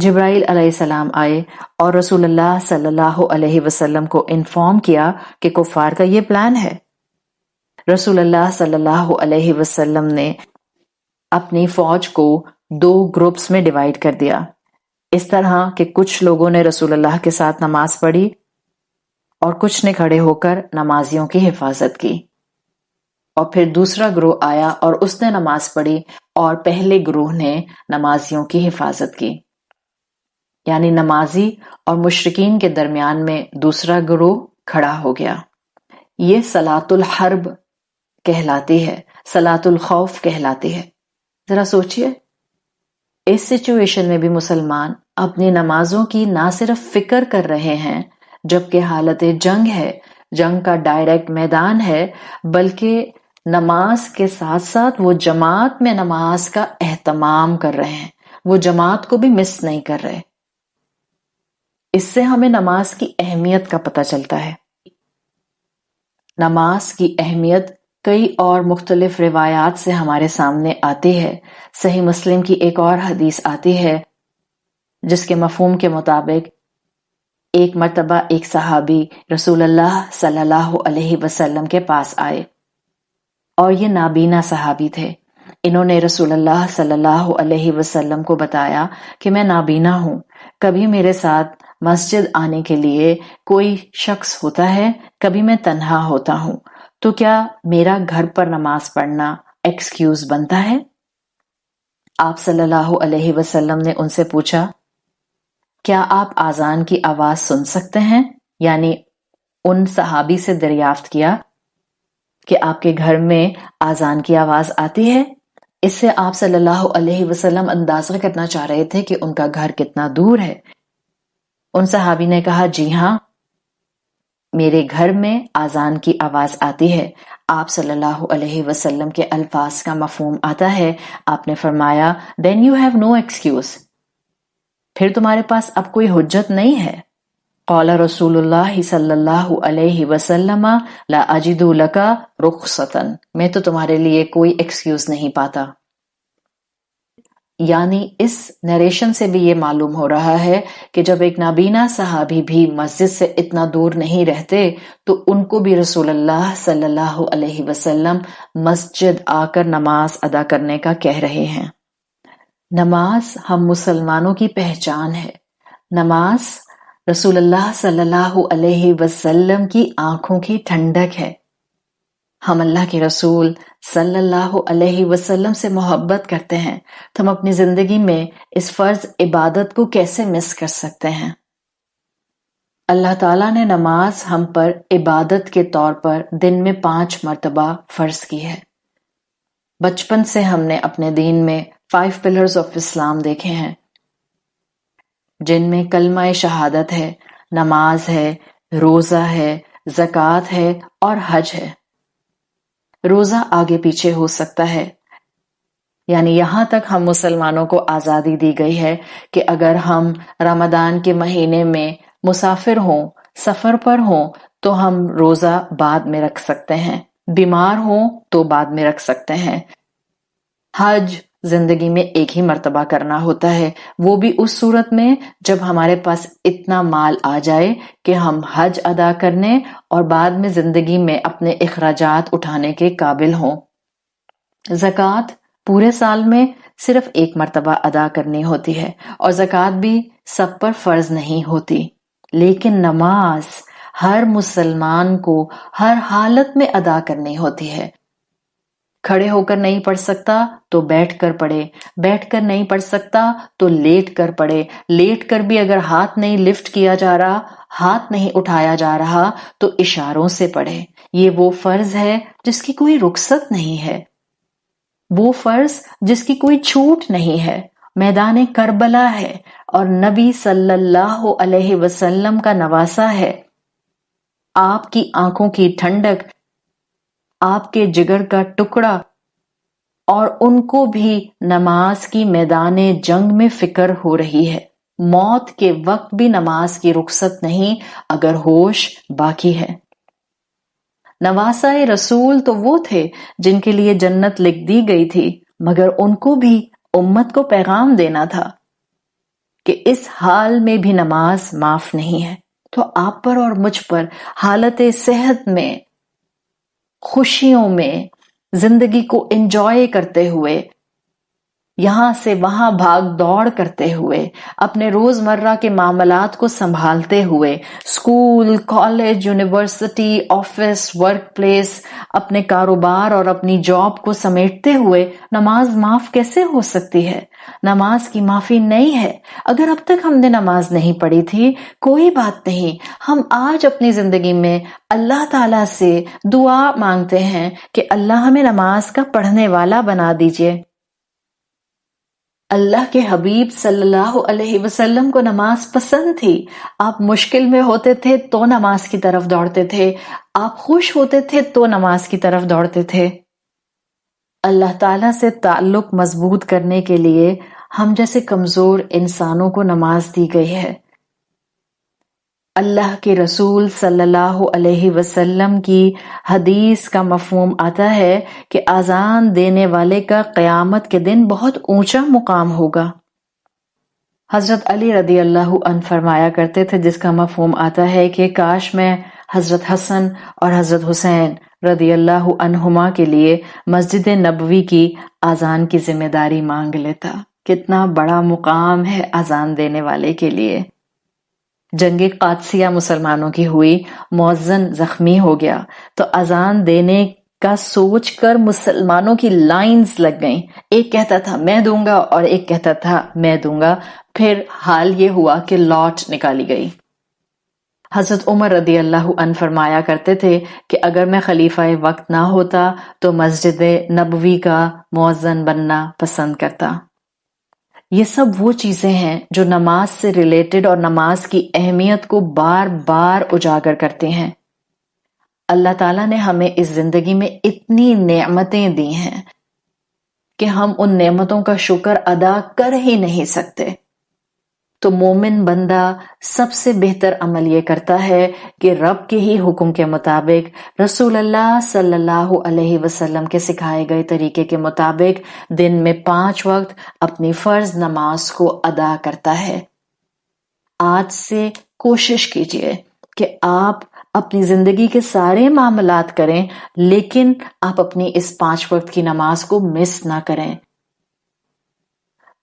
جبرائیل علیہ السلام آئے اور رسول اللہ صلی اللہ علیہ وسلم کو انفارم کیا کہ کفار کا یہ پلان ہے۔ رسول اللہ صلی اللہ علیہ وسلم نے اپنی فوج کو 2 گروپس میں ڈیوائیڈ کر دیا، اس طرح کہ کچھ لوگوں نے رسول اللہ کے ساتھ نماز پڑھی اور کچھ نے کھڑے ہو کر نمازیوں کی حفاظت کی، اور پھر دوسرا گروہ آیا اور اس نے نماز پڑھی اور پہلے گروہ نے نمازیوں کی حفاظت کی، یعنی نمازی اور مشرکین کے درمیان میں دوسرا گروہ کھڑا ہو گیا۔ یہ صلاۃ الحرب کہلاتی ہے، صلاۃ الخوف کہلاتی ہے۔ ذرا سوچئے، اس سچویشن میں بھی مسلمان اپنی نمازوں کی نہ صرف فکر کر رہے ہیں جبکہ حالت جنگ ہے، جنگ کا ڈائریکٹ میدان ہے، بلکہ نماز کے ساتھ ساتھ وہ جماعت میں نماز کا اہتمام کر رہے ہیں، وہ جماعت کو بھی مس نہیں کر رہے۔ اس سے ہمیں نماز کی اہمیت کا پتہ چلتا ہے۔ نماز کی اہمیت کئی اور مختلف روایات سے ہمارے سامنے آتی ہے۔ صحیح مسلم کی ایک اور حدیث آتی ہے جس کے مفہوم کے مطابق ایک مرتبہ ایک صحابی رسول اللہ صلی اللہ علیہ وسلم کے پاس آئے، اور یہ نابینا صحابی تھے۔ انہوں نے رسول اللہ صلی اللہ علیہ وسلم کو بتایا کہ میں نابینا ہوں، کبھی میرے ساتھ مسجد آنے کے لیے کوئی شخص ہوتا ہے، کبھی میں تنہا ہوتا ہوں، تو کیا میرا گھر پر نماز پڑھنا ایکسکیوز بنتا ہے؟ آپ صلی اللہ علیہ وسلم نے ان سے پوچھا، کیا آپ آذان کی آواز سن سکتے ہیں؟ یعنی ان صحابی سے دریافت کیا کہ آپ کے گھر میں آذان کی آواز آتی ہے؟ اس سے آپ صلی اللہ علیہ وسلم اندازہ کرنا چاہ رہے تھے کہ ان کا گھر کتنا دور ہے۔ ان صحابی نے کہا، جی ہاں، میرے گھر میں آذان کی آواز آتی ہے۔ آپ صلی اللہ علیہ وسلم کے الفاظ کا مفہوم آتا ہے۔ آپ نے فرمایا، then you have no excuse، پھر تمہارے پاس اب کوئی حجت نہیں ہے۔ قال رسول اللہ صلی اللہ علیہ وسلم لا اجد لک رخصتا، میں تو تمہارے لیے کوئی ایکسکیوز نہیں پاتا۔ یعنی اس نریشن سے بھی یہ معلوم ہو رہا ہے کہ جب ایک نابینا صحابی بھی مسجد سے اتنا دور نہیں رہتے تو ان کو بھی رسول اللہ صلی اللہ علیہ وسلم مسجد آ کر نماز ادا کرنے کا کہہ رہے ہیں۔ نماز ہم مسلمانوں کی پہچان ہے۔ نماز رسول اللہ صلی اللہ علیہ وسلم کی آنکھوں کی ٹھنڈک ہے۔ ہم اللہ کے رسول صلی اللہ علیہ وسلم سے محبت کرتے ہیں تو ہم اپنی زندگی میں اس فرض عبادت کو کیسے مس کر سکتے ہیں؟ اللہ تعالیٰ نے نماز ہم پر عبادت کے طور پر دن میں 5 مرتبہ فرض کی ہے۔ بچپن سے ہم نے اپنے دین میں 5 پلرز آف اسلام دیکھے ہیں، جن میں کلمہ شہادت ہے، نماز ہے، روزہ ہے، زکوٰۃ ہے اور حج ہے۔ روزہ آگے پیچھے ہو سکتا ہے، یعنی یہاں تک ہم مسلمانوں کو آزادی دی گئی ہے کہ اگر ہم رمضان کے مہینے میں مسافر ہوں، سفر پر ہوں، تو ہم روزہ بعد میں رکھ سکتے ہیں، بیمار ہوں تو بعد میں رکھ سکتے ہیں۔ حج زندگی میں ایک ہی مرتبہ کرنا ہوتا ہے، وہ بھی اس صورت میں جب ہمارے پاس اتنا مال آ جائے کہ ہم حج ادا کرنے اور بعد میں زندگی میں اپنے اخراجات اٹھانے کے قابل ہوں۔ زکوٰۃ پورے سال میں صرف 1 مرتبہ ادا کرنی ہوتی ہے، اور زکوٰۃ بھی سب پر فرض نہیں ہوتی، لیکن نماز ہر مسلمان کو ہر حالت میں ادا کرنی ہوتی ہے۔ کھڑے ہو کر نہیں پڑھ سکتا تو بیٹھ کر پڑھے، بیٹھ کر نہیں پڑھ سکتا تو لیٹ کر پڑھے، لیٹ کر بھی اگر ہاتھ نہیں لفٹ کیا جا رہا، ہاتھ نہیں اٹھایا جا رہا تو اشاروں سے پڑھے۔ یہ وہ فرض ہے جس کی کوئی رخصت نہیں ہے، وہ فرض جس کی کوئی چھوٹ نہیں ہے۔ میدان کربلا ہے اور نبی صلی اللہ علیہ وسلم کا نواسہ ہے۔ آپ کی آنکھوں کی ٹھنڈک، آپ کے جگر کا ٹکڑا، اور ان کو بھی نماز کی میدان جنگ میں فکر ہو رہی ہے۔ موت کے وقت بھی نماز کی رخصت نہیں اگر ہوش باقی ہے۔ نواسہ رسول تو وہ تھے جن کے لیے جنت لکھ دی گئی تھی، مگر ان کو بھی امت کو پیغام دینا تھا۔ کہ اس حال میں بھی نماز معاف نہیں ہے، تو آپ پر اور مجھ پر حالت صحت میں، خوشیوں میں، زندگی کو انجوائے کرتے ہوئے، یہاں سے وہاں بھاگ دوڑ کرتے ہوئے، اپنے روزمرہ کے معاملات کو سنبھالتے ہوئے، school, college, university, office, work place, اپنے کاروبار اور اپنی جاب کو سمیٹتے ہوئے نماز معاف کیسے ہو سکتی ہے؟ نماز کی معافی نہیں ہے۔ اگر اب تک ہم نے نماز نہیں پڑھی تھی، کوئی بات نہیں، ہم آج اپنی زندگی میں اللہ تعالیٰ سے دعا مانگتے ہیں کہ اللہ ہمیں نماز کا پڑھنے والا بنا دیجئے۔ اللہ کے حبیب صلی اللہ علیہ وسلم کو نماز پسند تھی۔ آپ مشکل میں ہوتے تھے تو نماز کی طرف دوڑتے تھے، آپ خوش ہوتے تھے تو نماز کی طرف دوڑتے تھے۔ اللہ تعالیٰ سے تعلق مضبوط کرنے کے لیے ہم جیسے کمزور انسانوں کو نماز دی گئی ہے۔ اللہ کے رسول صلی اللہ علیہ وسلم کی حدیث کا مفہوم آتا ہے کہ اذان دینے والے کا قیامت کے دن بہت اونچا مقام ہوگا۔ حضرت علی رضی اللہ عنہ فرمایا کرتے تھے، جس کا مفہوم آتا ہے کہ کاش میں حضرت حسن اور حضرت حسین رضی اللہ عنہما کے لیے مسجد نبوی کی اذان کی ذمہ داری مانگ لیتا۔ کتنا بڑا مقام ہے اذان دینے والے کے لیے۔ جنگ قادسیہ مسلمانوں کی ہوئی، مؤذن زخمی ہو گیا تو اذان دینے کا سوچ کر مسلمانوں کی لائنز لگ گئیں۔ ایک کہتا تھا میں دوں گا اور ایک کہتا تھا میں دوں گا، پھر حال یہ ہوا کہ لاٹ نکالی گئی۔ حضرت عمر رضی اللہ عنہ فرمایا کرتے تھے کہ اگر میں خلیفہ وقت نہ ہوتا تو مسجد نبوی کا مؤذن بننا پسند کرتا۔ یہ سب وہ چیزیں ہیں جو نماز سے ریلیٹڈ اور نماز کی اہمیت کو بار بار اجاگر کرتے ہیں۔ اللہ تعالیٰ نے ہمیں اس زندگی میں اتنی نعمتیں دی ہیں کہ ہم ان نعمتوں کا شکر ادا کر ہی نہیں سکتے۔ تو مومن بندہ سب سے بہتر عمل یہ کرتا ہے کہ رب کے ہی حکم کے مطابق، رسول اللہ صلی اللہ علیہ وسلم کے سکھائے گئے طریقے کے مطابق دن میں 5 وقت اپنی فرض نماز کو ادا کرتا ہے۔ آج سے کوشش کیجئے کہ آپ اپنی زندگی کے سارے معاملات کریں، لیکن آپ اپنی اس 5 وقت کی نماز کو مس نہ کریں۔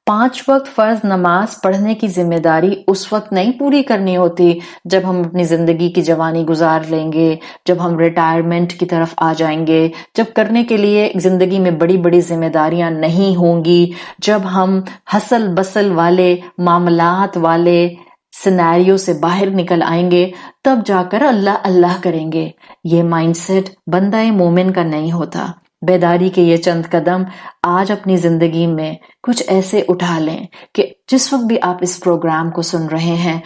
5 وقت فرض نماز پڑھنے کی ذمہ داری اس وقت نہیں پوری کرنی ہوتی جب ہم اپنی زندگی کی جوانی گزار لیں گے، جب ہم ریٹائرمنٹ کی طرف آ جائیں گے، جب کرنے کے لیے زندگی میں بڑی بڑی ذمہ داریاں نہیں ہوں گی، جب ہم ہسل بسل والے معاملات والے سینیریو سے باہر نکل آئیں گے، تب جا کر اللہ اللہ کریں گے۔ یہ مائنڈ سیٹ بندہ مومن کا نہیں ہوتا۔ بیداری کے یہ چند قدم آج اپنی زندگی میں کچھ ایسے اٹھا لیں کہ جس وقت بھی آپ اس پروگرام کو سن رہے ہیں،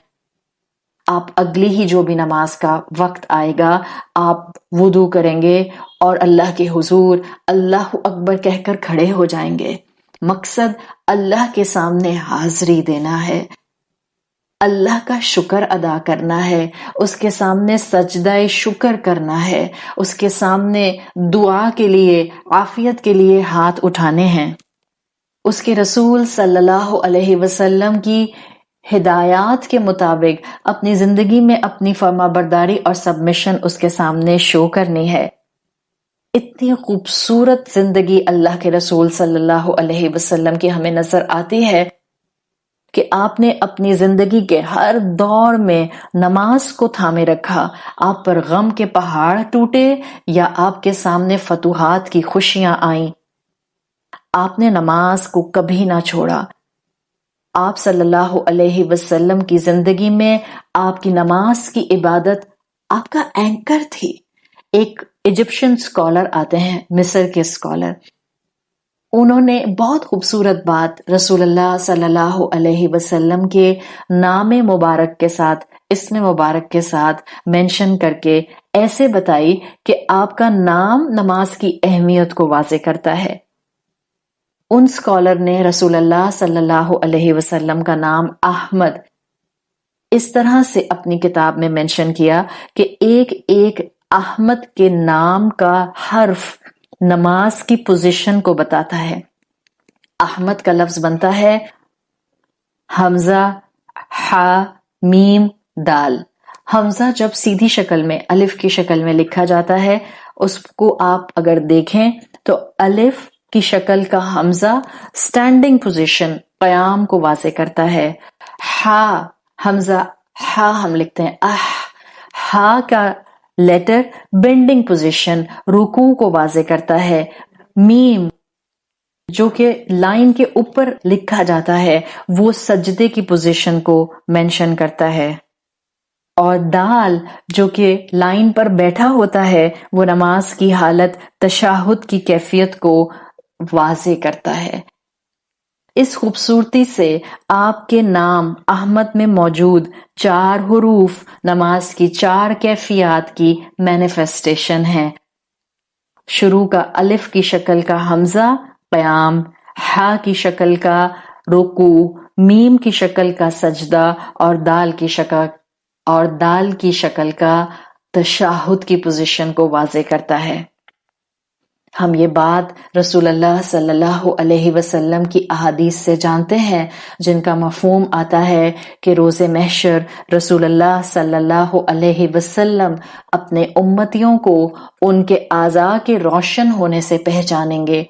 آپ اگلی ہی جو بھی نماز کا وقت آئے گا، آپ وضو کریں گے اور اللہ کے حضور اللہ اکبر کہہ کر کھڑے ہو جائیں گے۔ مقصد اللہ کے سامنے حاضری دینا ہے، اللہ کا شکر ادا کرنا ہے، اس کے سامنے سجدہ شکر کرنا ہے، اس کے سامنے دعا کے لیے، عافیت کے لیے ہاتھ اٹھانے ہیں۔ اس کے رسول صلی اللہ علیہ وسلم کی ہدایات کے مطابق اپنی زندگی میں اپنی فرما برداری اور سبمیشن اس کے سامنے شو کرنی ہے۔ اتنی خوبصورت زندگی اللہ کے رسول صلی اللہ علیہ وسلم کی ہمیں نظر آتی ہے کہ آپ نے اپنی زندگی کے ہر دور میں نماز کو تھامے رکھا۔ آپ پر غم کے پہاڑ ٹوٹے یا آپ کے سامنے فتوحات کی خوشیاں آئیں، آپ نے نماز کو کبھی نہ چھوڑا۔ آپ صلی اللہ علیہ وسلم کی زندگی میں آپ کی نماز کی عبادت آپ کا اینکر تھی۔ ایک ایجپشن اسکالر آتے ہیں، مصر کے اسکالر، انہوں نے بہت خوبصورت بات رسول اللہ صلی اللہ علیہ وسلم کے نام مبارک کے ساتھ، اسم مبارک کے ساتھ مینشن کر کے ایسے بتائی کہ آپ کا نام نماز کی اہمیت کو واضح کرتا ہے۔ ان اسکالر نے رسول اللہ صلی اللہ علیہ وسلم کا نام احمد اس طرح سے اپنی کتاب میں مینشن کیا کہ ایک ایک احمد کے نام کا حرف نماز کی پوزیشن کو بتاتا ہے۔ احمد کا لفظ بنتا ہے حمزہ ہا میم دال. حمزہ جب سیدھی شکل میں الف کی شکل میں لکھا جاتا ہے اس کو آپ اگر دیکھیں تو الف کی شکل کا حمزہ سٹینڈنگ پوزیشن قیام کو واضح کرتا ہے. ہا حمزہ ہا ہم لکھتے ہیں ہا کا لیٹر بینڈنگ پوزیشن رکوع کو واضح کرتا ہے. میم جو کہ لائن کے اوپر لکھا جاتا ہے وہ سجدے کی پوزیشن کو مینشن کرتا ہے. اور دال جو کہ لائن پر بیٹھا ہوتا ہے وہ نماز کی حالت تشہد کی کیفیت کو واضح کرتا ہے. اس خوبصورتی سے آپ کے نام احمد میں موجود 4 حروف نماز کی 4 کیفیات کی مینیفیسٹیشن ہے. شروع کا الف کی شکل کا حمزہ قیام، ہا کی شکل کا رکوع، میم کی شکل کا سجدہ اور دال کی شکل کا تشہد کی پوزیشن کو واضح کرتا ہے. ہم یہ بات رسول اللہ صلی اللہ علیہ وسلم کی احادیث سے جانتے ہیں جن کا مفہوم آتا ہے کہ روز محشر رسول اللہ صلی اللہ علیہ وسلم اپنے امتیوں کو ان کے اعضاء کے روشن ہونے سے پہچانیں گے.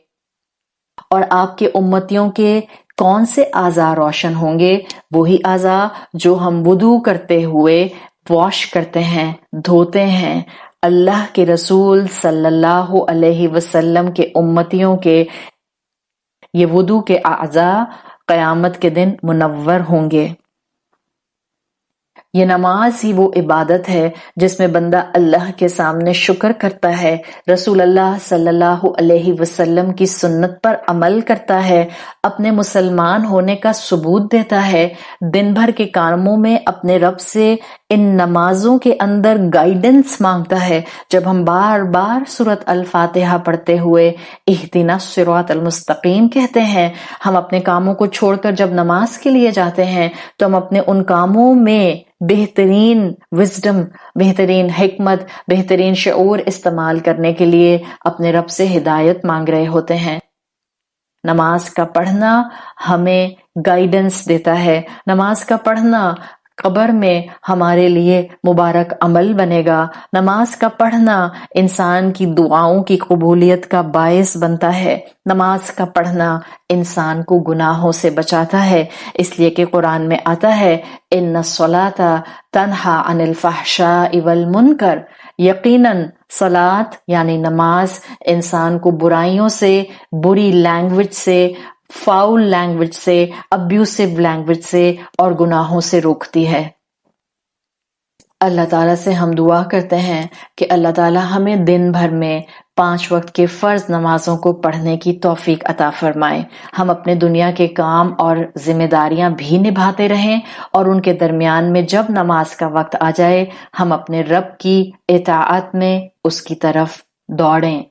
اور آپ کے امتیوں کے کون سے اعضاء روشن ہوں گے؟ وہی اعضاء جو ہم وضو کرتے ہوئے واش کرتے ہیں، دھوتے ہیں. اللہ کے رسول صلی اللہ علیہ وسلم کے امتیوں کے یہ وضو کے اعضاء قیامت کے دن منور ہوں گے. یہ نماز ہی وہ عبادت ہے جس میں بندہ اللہ کے سامنے شکر کرتا ہے، رسول اللہ صلی اللہ علیہ وسلم کی سنت پر عمل کرتا ہے، اپنے مسلمان ہونے کا ثبوت دیتا ہے، دن بھر کے کاموں میں اپنے رب سے ان نمازوں کے اندر گائیڈنس مانگتا ہے. جب ہم بار بار سورۃ الفاتحہ پڑھتے ہوئے اہدنا الصراط المستقیم کہتے ہیں، ہم اپنے کاموں کو چھوڑ کر جب نماز کے لیے جاتے ہیں تو ہم اپنے ان کاموں میں بہترین وزڈم، بہترین حکمت، بہترین شعور استعمال کرنے کے لیے اپنے رب سے ہدایت مانگ رہے ہوتے ہیں. نماز کا پڑھنا ہمیں گائیڈنس دیتا ہے. نماز کا پڑھنا قبر میں ہمارے لیے مبارک عمل بنے گا. نماز کا پڑھنا انسان کی دعاؤں کی قبولیت کا باعث بنتا ہے. نماز کا پڑھنا انسان کو گناہوں سے بچاتا ہے، اس لیے کہ قرآن میں آتا ہے ان الصلاۃ تنہی عن الفحشاء والمنکر. یقیناً صلاۃ یعنی نماز انسان کو برائیوں سے، بری لینگویج سے، فاؤل لینگویج سے، ابیوسو لینگویج سے اور گناہوں سے روکتی ہے. اللہ تعالیٰ سے ہم دعا کرتے ہیں کہ اللہ تعالیٰ ہمیں دن بھر میں 5 وقت کے فرض نمازوں کو پڑھنے کی توفیق عطا فرمائے. ہم اپنے دنیا کے کام اور ذمہ داریاں بھی نبھاتے رہیں اور ان کے درمیان میں جب نماز کا وقت آ جائے ہم اپنے رب کی اطاعت میں اس کی طرف دوڑیں.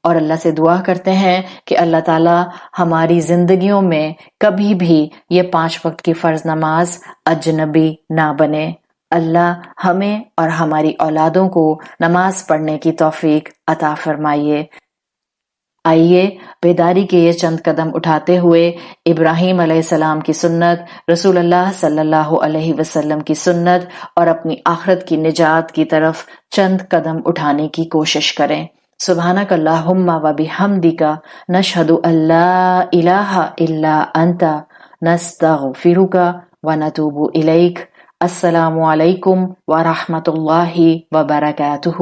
اور اللہ سے دعا کرتے ہیں کہ اللہ تعالیٰ ہماری زندگیوں میں کبھی بھی یہ 5 وقت کی فرض نماز اجنبی نہ بنے. اللہ ہمیں اور ہماری اولادوں کو نماز پڑھنے کی توفیق عطا فرمائیے. آئیے بیداری کے یہ چند قدم اٹھاتے ہوئے ابراہیم علیہ السلام کی سنت، رسول اللہ صلی اللہ علیہ وسلم کی سنت اور اپنی آخرت کی نجات کی طرف چند قدم اٹھانے کی کوشش کریں. سبحانک اللہم و بحمدک نشہد ان لا الہ الا انت نستغفرک و نتوب الیک. السلام علیکم ورحمۃ اللہ وبرکاتہ.